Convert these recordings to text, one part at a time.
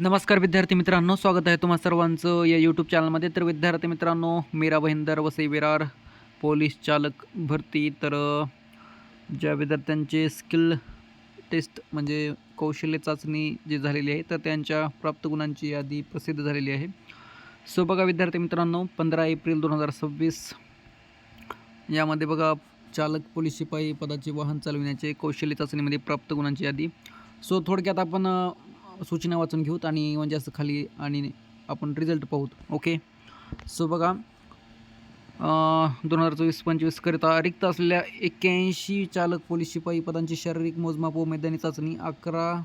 नमस्कार विद्यार्थी मित्रांनो, स्वागत आहे तुम्हा सर्वांचं या यूट्यूब चॅनलमध्ये. तर विद्यार्थी मित्रांनो, मीरा भाईंदर वसई विरार पोलीस चालक भरती. तर ज्या विद्यार्थ्यांचे स्किल टेस्ट म्हणजे कौशल्य चाचणी जी झालेली आहे, तर त्यांच्या प्राप्त गुणांची यादी प्रसिद्ध झालेली आहे. सो बघा विद्यार्थी मित्रांनो, 15 एप्रिल 2026 यामध्ये बघा चालक पोलीस शिपाई पदाचे वाहन चालविण्याचे कौशल्य चाचणीमध्ये प्राप्त गुणांची यादी. सो थोडक्यात आपण सूचना वाचून घेऊत आणि म्हणजे असं खाली आणि आपण रिझल्ट पाहूत. ओके. सो बघा 2024-25 करिता रिक्त असलेल्या 81 चालक पोलीस शिपाई पदांची शारीरिक मोजमाप व मैदानी चाचणी 11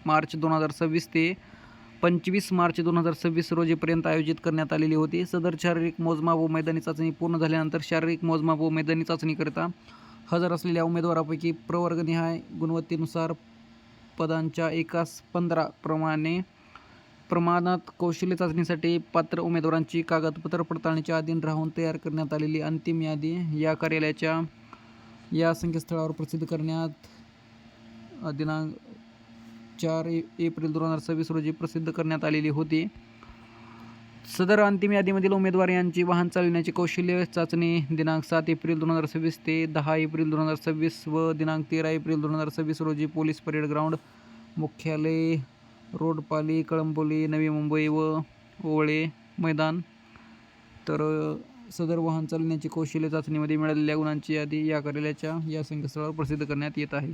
मार्च 2026 ते 25 मार्च 2026 रोजीपर्यंत आयोजित करण्यात आलेली होती. सदर शारीरिक मोजमाप व मैदानी चाचणी पूर्ण झाल्यानंतर शारीरिक मोजमाप व मैदानी चाचणीकरिता हजर असलेल्या उमेदवारापैकी प्रवर्गनिहाय गुणवत्तेनुसार पदांच्या एकास 15 प्रमाणात कौशल्य चाचणीसाठी पात्र उमेदवारांची कागदपत्र पडताळणीच्या अधीन राहून तयार करण्यात आलेली अंतिम यादी या कार्यालयाच्या या संकेतस्थळावर प्रसिद्ध करण्यात दिनांक 4 एप्रिल 2026 रोजी प्रसिद्ध करण्यात आलेली होती. सदर अंतिम यादीमधील उमेदवार यांची वाहन चालविण्याची कौशल्य चाचणी दिनांक 7 एप्रिल 2026 ते 10 एप्रिल 2026 व दिनांक 13 एप्रिल 2026 रोजी पोलीस परेड ग्राउंड, मुख्यालय, रोडपाली, कळंबोली, नवी मुंबई व ओवळे मैदान. तर सदर वाहन चालविण्याची कौशल्य चाचणीमध्ये मिळालेल्या गुणांची यादी या कार्यालयाच्या या संकेतस्थळावर प्रसिद्ध करण्यात येत आहे.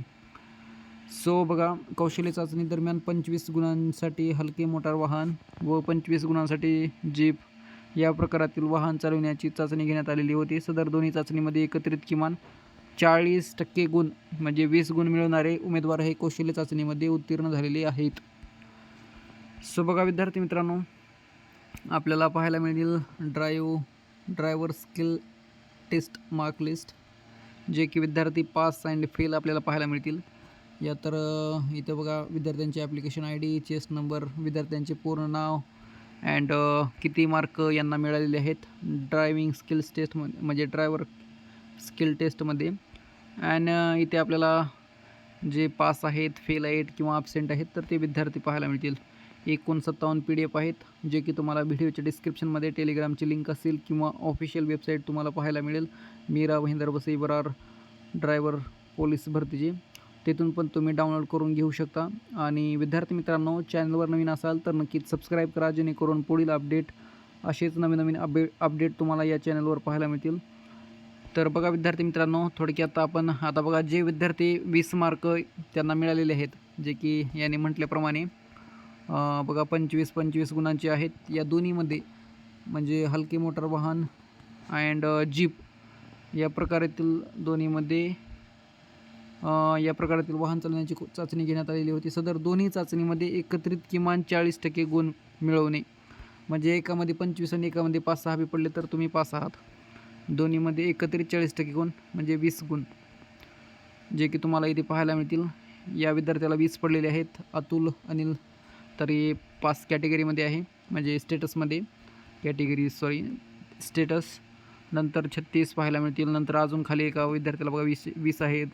सो बघा कौशल्य चाचणी दरम्यान 25 गुणांसाठी हलके मोटार वाहन व 25 गुणांसाठी जीप या प्रकारातील वाहन चालविण्याची चाचणी घेण्यात आलेली होती. सदर दोन्ही चाचणीमध्ये एकत्रित किमान 40% गुण म्हणजे 20 गुण मिळवणारे उमेदवार हे कौशल्य चाचणीमध्ये उत्तीर्ण झालेले आहेत. सो बघा विद्यार्थी मित्रांनो, आपल्याला पाहायला मिळतील driver skill test mark list, जे की विद्यार्थी पास अँड फेल आपल्याला पाहायला मिळतील. या तर इथं बघा विद्यार्थ्यांचे ॲप्लिकेशन ID, चेस्ट नंबर, विद्यार्थ्यांचे पूर्ण नाव अँड किती मार्क यांना मिळालेले आहेत ड्रायव्हिंग स्किल्स टेस्ट म्हणजे ड्रायव्हर स्किल टेस्टमध्ये. अँड इथे आपल्याला जे पास आहेत, फेल आहेत किंवा ॲब्सेंट आहेत तर ते विद्यार्थी पाहायला मिळतील. एकूण 57 PDF आहेत, जे की तुम्हाला व्हिडिओच्या डिस्क्रिप्शनमध्ये टेलिग्रामची लिंक असेल किंवा ऑफिशियल वेबसाईट तुम्हाला पाहायला मिळेल मीरा भाईंदर वसई विरार ड्रायव्हर पोलीस भरतीची. तिथून पण तुम्ही डाउनलोड करून घेऊ शकता. आणि विद्यार्थी मित्रांनो, चॅनलवर नवीन असाल तर नक्कीच सबस्क्राईब करा, जेणेकरून पुढील असेच नवीन अपडेट तुम्हाला या चॅनलवर पाहायला मिळतील. तर बघा विद्यार्थी मित्रांनो, थोडक्यात आपण आता बघा जे विद्यार्थी 20 मार्क त्यांना मिळालेले आहेत, जे की याने म्हटल्याप्रमाणे बघा 25 गुणांचे आहेत या दोन्हीमध्ये, म्हणजे हलके मोटार वाहन अँड जीप या प्रकारातील दोन्हीमध्ये या प्रकारातील वाहन चालवण्याची चाचणी घेण्यात आलेली होती. सदर दोन्ही चाचणीमध्ये एकत्रित किमान 40% गुण मिळवणे, म्हणजे एकामध्ये 25 आणि एकामध्ये 5-6 बी पडले तर तुम्ही पास आहात. दोन्हीमध्ये एकत्रित 40% गुण म्हणजे 20 गुण, जे की तुम्हाला इथे पाहायला मिळतील. या विद्यार्थ्याला 20 पडलेले आहेत. अतुल अनिल तरी पास कॅटेगरीमध्ये आहे, म्हणजे स्टेटस. नंतर 36 पाहायला मिळतील. नंतर अजून खाली एका विद्यार्थ्याला बघा 20 आहेत.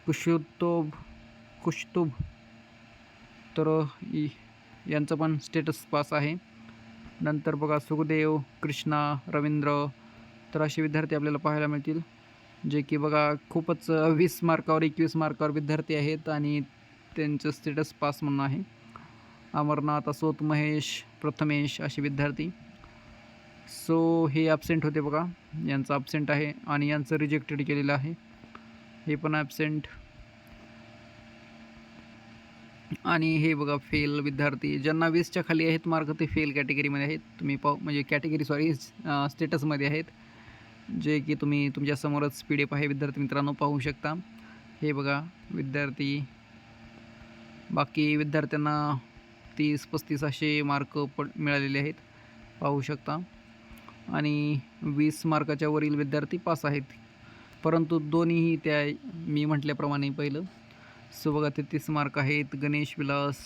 कुशतुब तर यांचं पण स्टेटस पास आहे. नंतर बघा सुखदेव, कृष्णा, रवींद्र, तर असे विद्यार्थी आपल्याला पाहायला मिळतील, जे की बघा खूपच 20 मार्कावर 21 मार्कावर विद्यार्थी आहेत आणि त्यांचं स्टेटस पास म्हणून आहे. अमरनाथ, असोत, महेश, प्रथमेश असे विद्यार्थी. सो हे ॲब्सेंट होते बघा, यांचं ॲब्सेंट आहे आणि यांचं रिजेक्टेड केलेलं आहे. हे पण ॲब्सेंट. आणि हे बघा फेल विद्यार्थी, ज्यांना 20च्या खाली आहेत मार्क ते फेल कॅटेगरीमध्ये आहेत. तुम्ही म्हणजे स्टेटसमध्ये आहेत, जे की तुम्ही तुमच्यासमोरच PDF आहे विद्यार्थी मित्रांनो, पाहू शकता. हे बघा विद्यार्थी, बाकी विद्यार्थ्यांना 30-35 असे मार्क मिळालेले आहेत, पाहू शकता. आणि 20 मार्काच्या वरील विद्यार्थी पास आहेत, परंतु दोन्हीही त्या मी म्हटल्याप्रमाणे पहिलं. सो बघा 33 मार्क आहेत. गणेश विलास.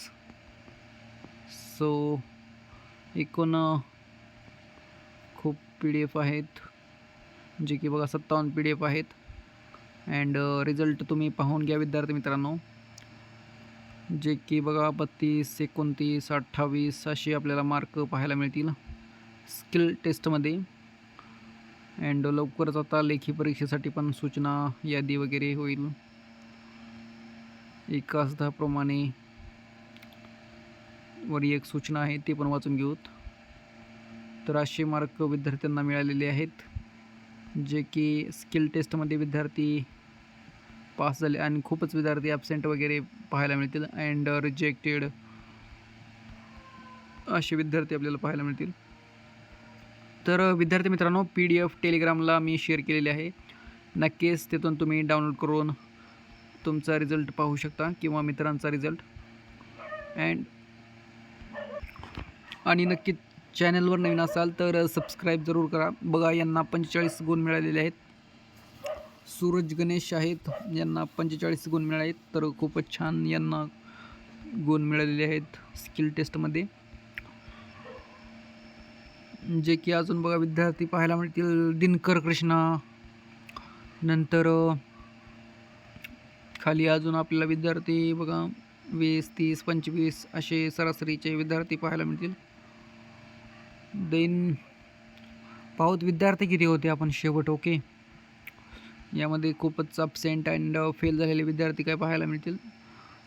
सो एकूण खूप PDF आहेत, जे की बघा 57 PDF आहेत. अँड रिझल्ट तुम्ही पाहून घ्या विद्यार्थी मित्रांनो. जे की बघा 32, 29, 28 असे आपल्याला मार्क पाहायला मिळतील स्किल टेस्टमध्ये. अँड लवकरच आता लेखी परीक्षेसाठी पण सूचना यादी वगैरे होईल. 1/10 प्रमाणे वरी एक सूचना आहे ती पण वाचून घेऊत. तर असे मार्क विद्यार्थ्यांना मिळालेले आहेत जे की स्किल टेस्टमध्ये विद्यार्थी पास झाले आणि खूपच विद्यार्थी ॲबसेंट वगैरे पाहायला मिळतील अँड रिजेक्टेड असे विद्यार्थी आपल्याला पाहायला मिळतील. तर विद्यार्थी मित्रांनो, PDF टेलिग्रामला मी शेअर केलेली आहे. नक्कीच तिथून तुम्ही डाउनलोड करून तुमचा रिझल्ट पाहू शकता किंवा मित्रांचा रिझल्ट. आणि नक्कीच चॅनलवर नवीन असाल तर सबस्क्राईब जरूर करा. बघा, यांना 45 गुण मिळालेले आहेत. सूरज गणेश आहेत, यांना 45 गुण मिळाले आहेत. तर खूपच छान यांना गुण मिळालेले आहेत स्किल टेस्टमध्ये. जे की अजून बघा विद्यार्थी पाहायला मिळतील दिनकर कृष्णा, नंतर खाली अजून आपल्याला विद्यार्थी बघा 20, 30, 25 असे सरासरीचे विद्यार्थी पाहायला मिळतील. देन पाहूत विद्यार्थी किती होते आपण शेवट. ओके, यामध्ये खूपच ॲबसेंट अँड फेल झालेले विद्यार्थी काय पाहायला मिळतील.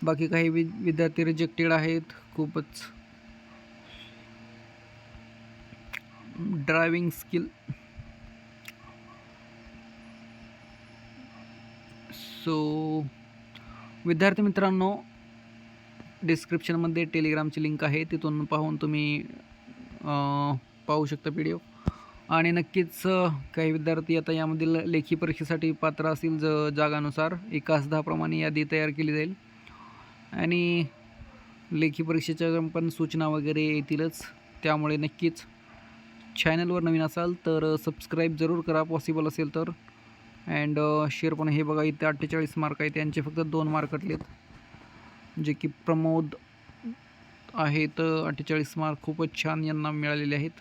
बाकी काही विद्यार्थी रिजेक्टेड आहेत. खूपच ड्रायव्हिंग स्किल. सो विद्यार्थी मित्रांनो, डिस्क्रिप्शनमध्ये टेलिग्रामची लिंक आहे, तिथून पाहून तुम्ही पाहू शकता PDF. आणि नक्कीच काही विद्यार्थी आता यामधील लेखी परीक्षेसाठी पात्र असतील जागानुसार 1/10 प्रमाणे यादी तयार केली जाईल आणि लेखी परीक्षेच्या पण सूचना वगैरे येतीलच. त्यामुळे नक्कीच चॅनलवर नवीन असाल तर सबस्क्राईब जरूर करा पॉसिबल असेल तर. अँड शेअर पण. हे बघा इथे 48 मार्क आहेत, त्यांचे फक्त 2 मार्क कटलेत. जे की प्रमोद आहेत, 48 मार्क खूपच छान यांना मिळालेले आहेत.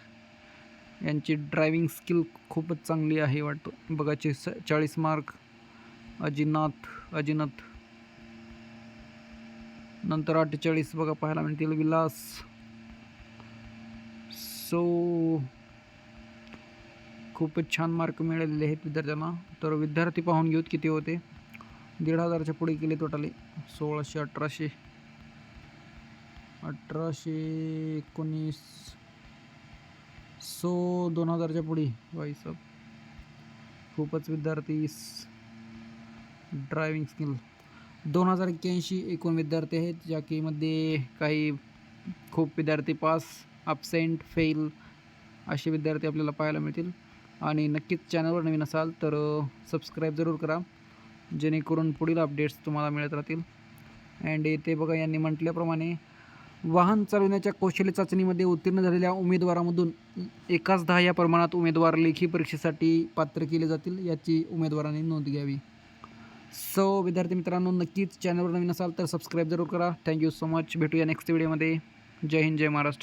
यांची ड्रायव्हिंग स्किल खूपच चांगली आहे वाटतं. बघा 40 मार्क अजिनत, नंतर 48 बघा पाहायला मिळतील विलास. सो खूपच छान मार्क मिळालेले आहेत विद्यार्थ्यांना. तर विद्यार्थी पाहून घेऊत किती होते. 1,500च्या पुढे केले टोटली. 1600, 1800, 19, 2000च्या पुढे. भाई साहेब, खूपच विद्यार्थी ड्रायव्हिंग स्किल. 2081 एकूण विद्यार्थी आहेत, ज्या की मध्ये काही खूप विद्यार्थी पास, ॲबसेंट, फेल असे विद्यार्थी आपल्याला पाहायला मिळतील. आणि नक्कीच चॅनलवर नवीन असाल तर सबस्क्राईब जरूर करा, जेणेकरून पुढील अपडेट्स तुम्हाला मिळत राहतील. अँड येथे बघा यांनी म्हटल्याप्रमाणे वाहन चालवण्याच्या कौशल्य चाचणीमध्ये उत्तीर्ण झालेल्या उमेदवारामधून 1/10 या प्रमाणात उमेदवार लेखी परीक्षेसाठी पात्र केले जातील, याची उमेदवारांनी नोंद घ्यावी. सो विद्यार्थी मित्रांनो, नक्कीच चॅनलवर नवीन असाल तर सबस्क्राईब जरूर करा. Thank you so much. भेटूया नेक्स्ट व्हिडिओमध्ये. जय हिंद, जय महाराष्ट्र.